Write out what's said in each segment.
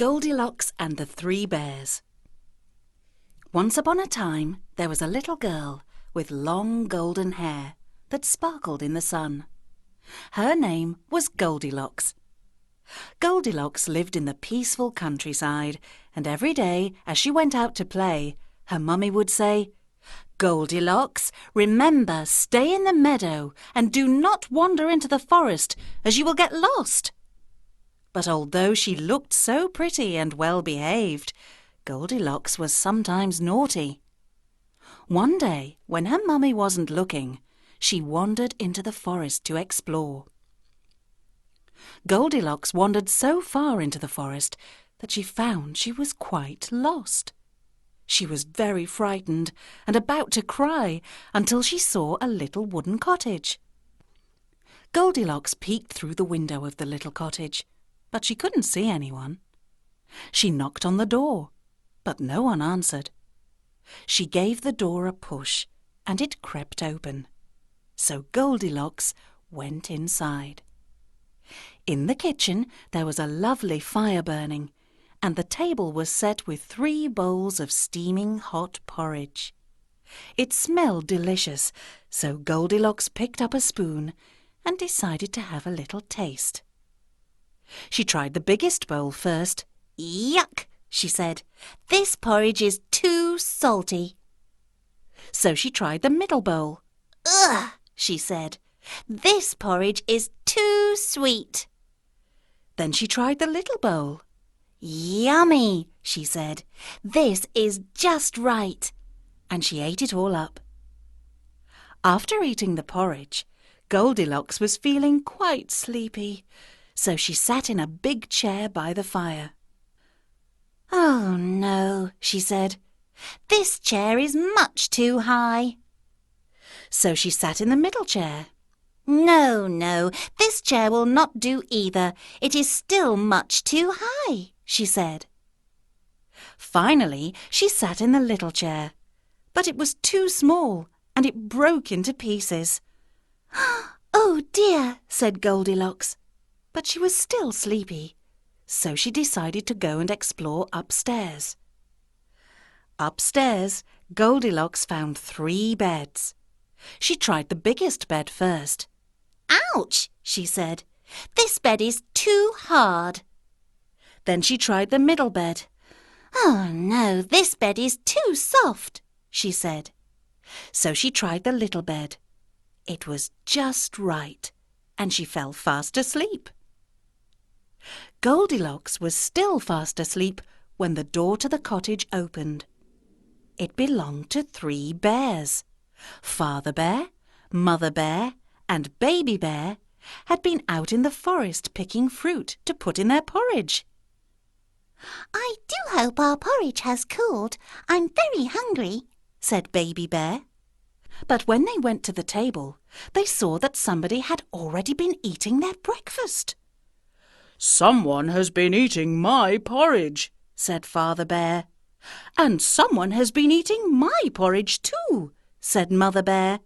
Goldilocks and the Three Bears. Once upon a time there was a little girl with long golden hair that sparkled in the sun. Her name was Goldilocks. Goldilocks lived in the peaceful countryside, and every day as she went out to play, her mummy would say, "Goldilocks, remember, stay in the meadow and do not wander into the forest, as you will get lost." But although she looked so pretty and well behaved, Goldilocks was sometimes naughty. One day, when her mummy wasn't looking, she wandered into the forest to explore. Goldilocks wandered so far into the forest that she found she was quite lost. She was very frightened and about to cry until she saw a little wooden cottage. Goldilocks peeked through the window of the little cottage, but she couldn't see anyone. She knocked on the door, but no one answered. She gave the door a push, and it crept open. So Goldilocks went inside. In the kitchen there was a lovely fire burning, and the table was set with 3 bowls of steaming hot porridge. It smelled delicious, so Goldilocks picked up a spoon and decided to have a little taste. She tried the biggest bowl first. "Yuck," she said. "This porridge is too salty." So she tried the middle bowl. "Ugh," she said. "This porridge is too sweet." Then she tried the little bowl. "Yummy," she said. "This is just right." And she ate it all up. After eating the porridge, Goldilocks was feeling quite sleepy, so she sat in a big chair by the fire. "Oh no," she said. "This chair is much too high." So she sat in the middle chair. No, this chair will not do either. It is still much too high," she said. Finally, she sat in the little chair, but it was too small and it broke into pieces. "Oh dear," said Goldilocks, but she was still sleepy, so she decided to go and explore upstairs. Upstairs, Goldilocks found 3 beds. She tried the biggest bed first. "Ouch," she said. "This bed is too hard." Then she tried the middle bed. "Oh no, this bed is too soft," she said. So she tried the little bed. It was just right, and she fell fast asleep. Goldilocks was still fast asleep when the door to the cottage opened. It belonged to 3 bears. Father Bear, Mother Bear, and Baby Bear had been out in the forest picking fruit to put in their porridge. "I do hope our porridge has cooled. I'm very hungry," said Baby Bear. But when they went to the table, they saw that somebody had already been eating their breakfast. "Someone has been eating my porridge," said Father Bear. "And someone has been eating my porridge too," said Mother Bear.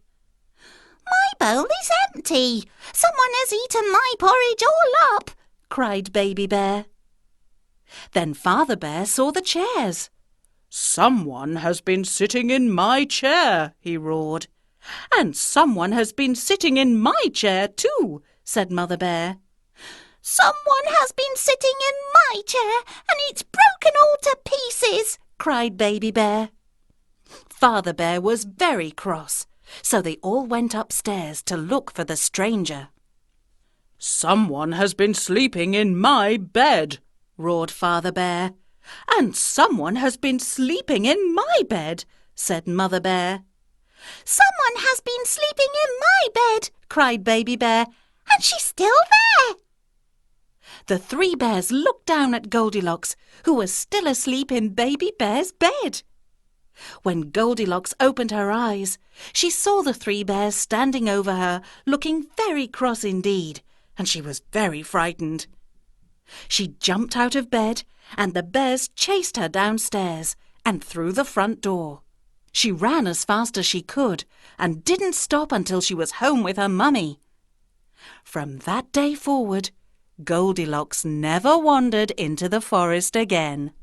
"My bowl is empty. Someone has eaten my porridge all up," cried Baby Bear. Then Father Bear saw the chairs. "Someone has been sitting in my chair," he roared. "And someone has been sitting in my chair too," said Mother Bear. "Someone has been sitting in my chair and it's broken all to pieces," cried Baby Bear. Father Bear was very cross, so they all went upstairs to look for the stranger. "Someone has been sleeping in my bed," roared Father Bear. "And someone has been sleeping in my bed," said Mother Bear. "Someone has been sleeping in my bed," cried Baby Bear, "and she's still there." The 3 bears looked down at Goldilocks, who was still asleep in Baby Bear's bed. When Goldilocks opened her eyes, she saw the 3 bears standing over her, looking very cross indeed, and she was very frightened. She jumped out of bed, and the bears chased her downstairs and through the front door. She ran as fast as she could and didn't stop until she was home with her mummy. From that day forward, Goldilocks never wandered into the forest again.